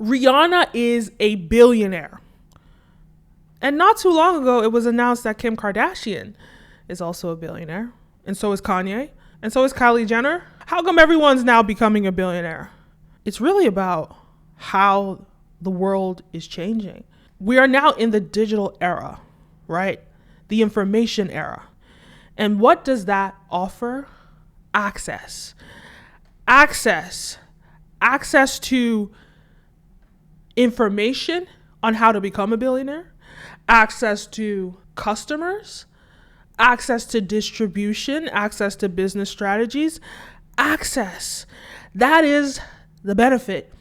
Rihanna is a billionaire. And not too long ago, it was announced that Kim Kardashian is also a billionaire. And so is Kanye. And so is Kylie Jenner. How come everyone's now becoming a billionaire? It's really about how the world is changing. We are now in the digital era, right? The information era. And what does that offer? Access. Access to information on how to become a billionaire, access to customers, access to distribution, access to business strategies, access. That is the benefit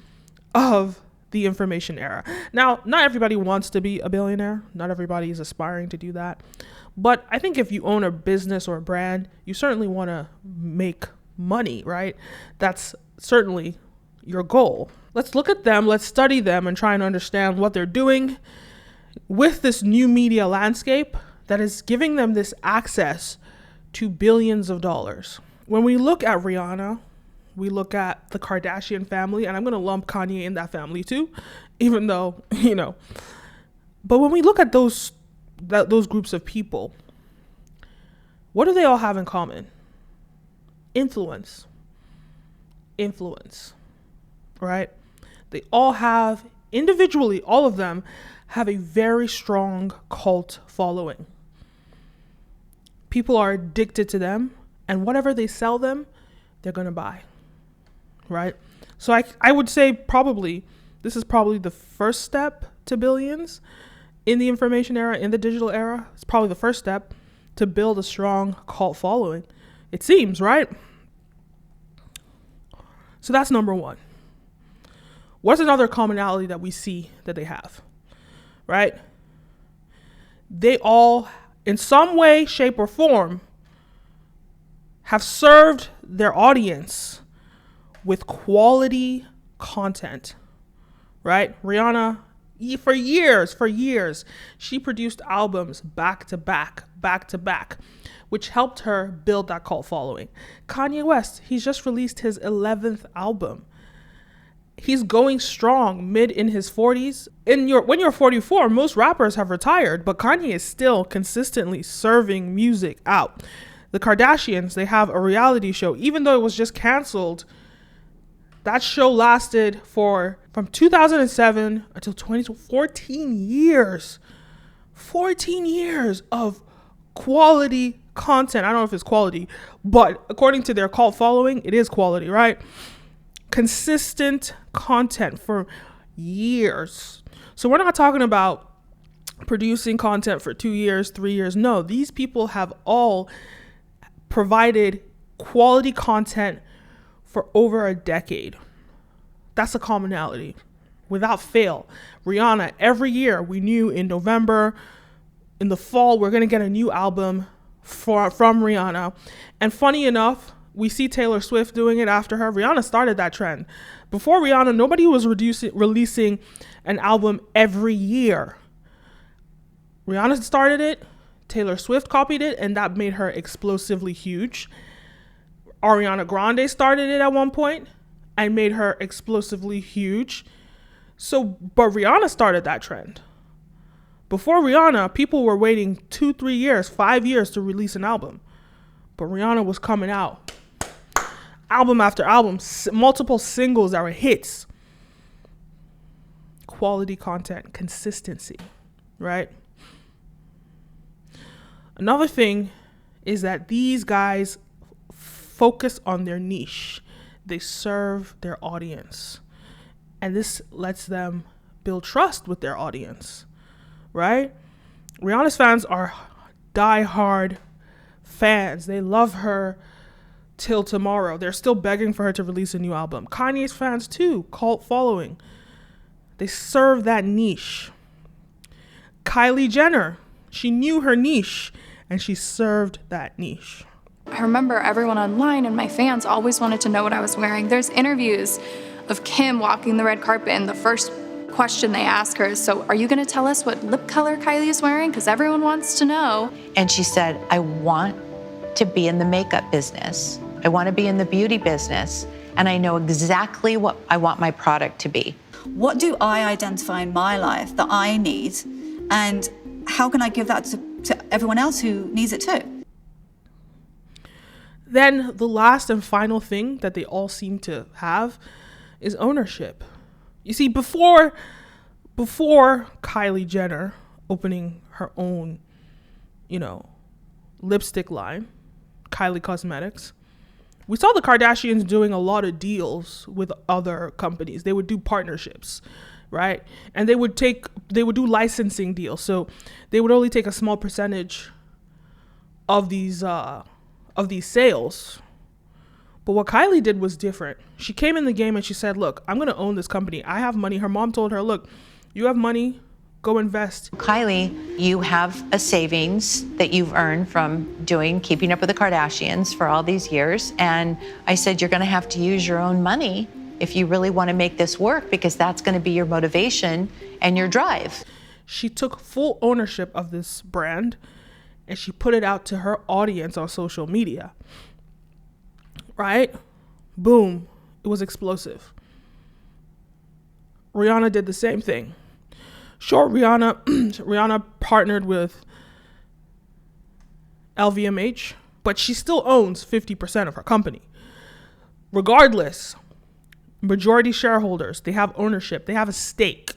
of the information era. Now, not everybody wants to be a billionaire. Not everybody is aspiring to do that. But I think if you own a business or a brand, you certainly want to make money, right? That's certainly your goal. Let's look at them, let's study them and try and understand what they're doing with this new media landscape that is giving them this access to billions of dollars. When we look at Rihanna, we look at the Kardashian family, and I'm going to lump Kanye in that family too, even though, but when we look at those groups of people, what do they all have in common? Influence, right? They all have, individually, all of them have a very strong cult following. People are addicted to them, and whatever they sell them, they're going to buy, right? So I would say this is probably the first step to billions in the information era, in the digital era. It's probably the first step to build a strong cult following. It seems, right? So that's number one. What's another commonality that we see that they have, right? They all, in some way, shape, or form, have served their audience with quality content, right? Rihanna, for years, she produced albums back to back, which helped her build that cult following. Kanye West, he's just released his 11th album. He's going strong, mid in his 40s. When you're 44, most rappers have retired, but Kanye is still consistently serving music out. The Kardashians, they have a reality show. Even though it was just canceled, that show lasted from 2007 until 14 years. 14 years of quality content. I don't know if it's quality, but according to their cult following, it is quality, right? Consistent content for years. So we're not talking about producing content for 2 years, 3 years. No, these people have all provided quality content for over a decade. That's a commonality without fail. Rihanna, every year we knew in November, in the fall, we're going to get a new album from Rihanna. And funny enough, we see Taylor Swift doing it after her. Rihanna started that trend. Before Rihanna, nobody was releasing an album every year. Rihanna started it, Taylor Swift copied it, and that made her explosively huge. Ariana Grande started it at one point and made her explosively huge. But Rihanna started that trend. Before Rihanna, people were waiting 2, 3 years, 5 years to release an album. But Rihanna was coming out. Album after album, multiple singles that were hits. Quality content, consistency, right? Another thing is that these guys focus on their niche. They serve their audience. And this lets them build trust with their audience, right? Rihanna's fans are diehard fans. They love her till tomorrow. They're still begging for her to release a new album. Kanye's fans too, cult following. They serve that niche. Kylie Jenner, she knew her niche and she served that niche. I remember everyone online and my fans always wanted to know what I was wearing. There's interviews of Kim walking the red carpet and the first question they ask her is, so are you going to tell us what lip color Kylie is wearing? Because everyone wants to know. And she said, I want to be in the makeup business. I want to be in the beauty business. And I know exactly what I want my product to be. what do I identify in my life that I need, and how can I give that to everyone else who needs it too? Then the last and final thing that they all seem to have is ownership. You see, before Kylie Jenner opening her own, lipstick line, Kylie Cosmetics, we saw the Kardashians doing a lot of deals with other companies. They would do partnerships, right? And they would do licensing deals. So they would only take a small percentage of these sales. But what Kylie did was different. She came in the game and she said, look, I'm going to own this company. I have money. Her mom told her, look, you have money, go invest. Kylie, you have a savings that you've earned from keeping up with the Kardashians for all these years. And I said, you're going to have to use your own money if you really want to make this work, because that's going to be your motivation and your drive. She took full ownership of this brand and she put it out to her audience on social media. Right? Boom. It was explosive. Rihanna did the same thing. Sure, Rihanna partnered with LVMH, but she still owns 50% of her company. Regardless, majority shareholders, they have ownership, they have a stake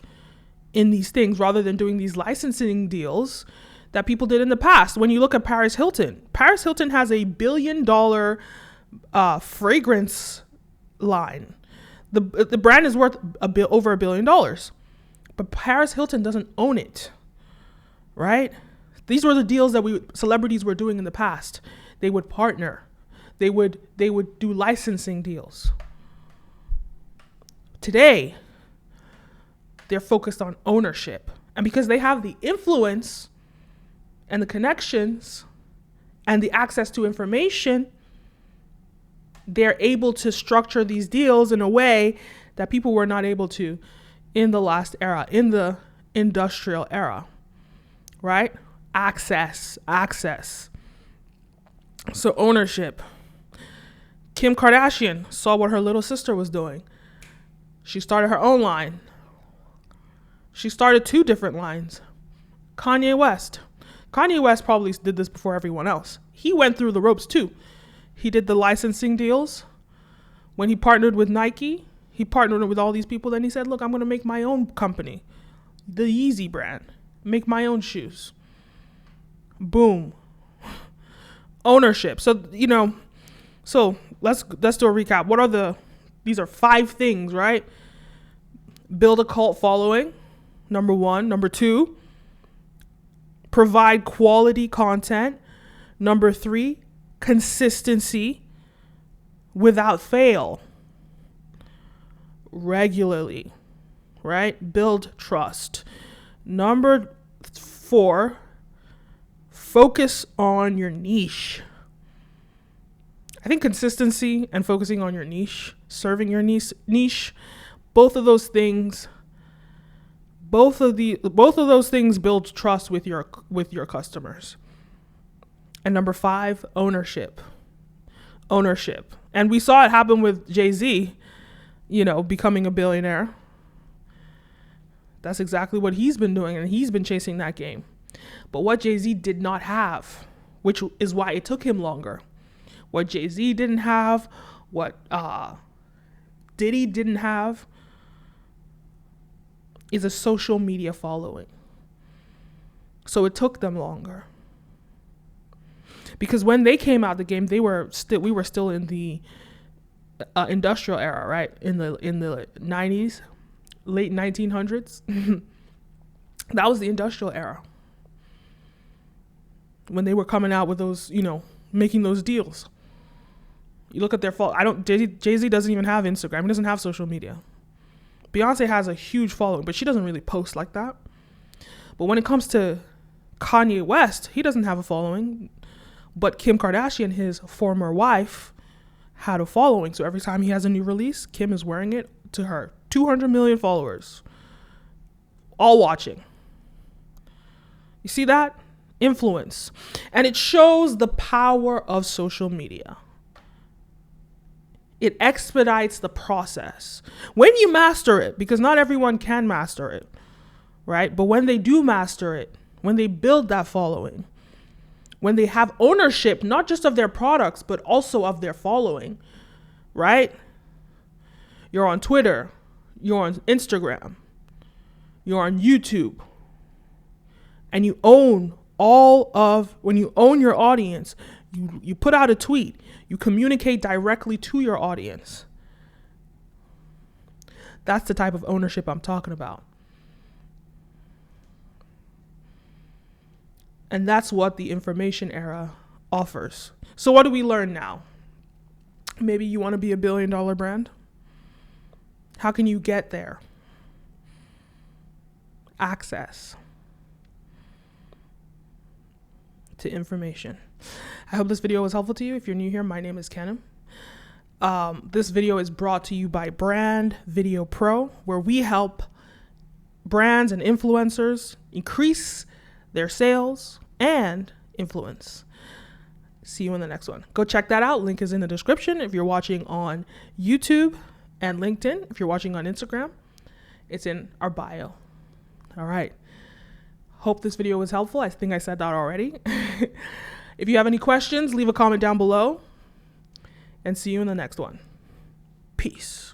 in these things rather than doing these licensing deals that people did in the past. When you look at Paris Hilton has a $1 billion fragrance line. The brand is worth over $1 billion, but Paris Hilton doesn't own it, right? These were the deals that celebrities were doing in the past. They would partner. They would do licensing deals. Today, they're focused on ownership. And because they have the influence and the connections and the access to information, they're able to structure these deals in a way that people were not able to in the last era, in the industrial era, right? Access. So ownership. Kim Kardashian saw what her little sister was doing. She started her own line. She started 2 different lines. Kanye West probably did this before everyone else. He went through the ropes too. He did the licensing deals. When he partnered with Nike, he partnered with all these people. Then he said, look, I'm going to make my own company, the Yeezy brand, make my own shoes. Boom. Ownership. So, let's do a recap. These are 5 things, right? Build a cult following, number 1. Number 2, provide quality content. Number 3, consistency without fail. Regularly, right? Build trust. Number 4, focus on your niche. I think consistency and focusing on your niche, serving your niche, both of those things build trust with your customers. And number 5, ownership. And we saw it happen with Jay-Z, becoming a billionaire. That's exactly what he's been doing, and he's been chasing that game. But what Jay-Z did not have, which is why it took him longer, what Jay-Z didn't have, what Diddy didn't have, is a social media following. So it took them longer. Because when they came out the game, we were still in the industrial era, right? In the 90s, late 1900s. That was the industrial era. When they were coming out with those, making those deals. You look at their Jay-Z doesn't even have Instagram. He doesn't have social media. Beyonce has a huge following, but she doesn't really post like that. But when it comes to Kanye West, he doesn't have a following. But Kim Kardashian, his former wife, had a following. So every time he has a new release, Kim is wearing it to her. 200 million followers. All watching. You see that? Influence. And it shows the power of social media. It expedites the process. When you master it, because not everyone can master it, right? But when they do master it, when they build that following, when they have ownership, not just of their products, but also of their following, right? You're on Twitter, you're on Instagram, you're on YouTube, and you own when you own your audience, you put out a tweet, you communicate directly to your audience. That's the type of ownership I'm talking about. And that's what the information era offers. So what do we learn now? Maybe you want to be a $1 billion brand. How can you get there? Access to information. I hope this video was helpful to you. If you're new here, my name is Kenim. This video is brought to you by Brand Video Pro, where we help brands and influencers increase their sales and influence. See you in the next one. Go check that out. Link is in the description if you're watching on YouTube, and LinkedIn if you're watching on Instagram. It's in our bio. All right. Hope this video was helpful. I think I said that already. If you have any questions, leave a comment down below, and see you in the next one. Peace.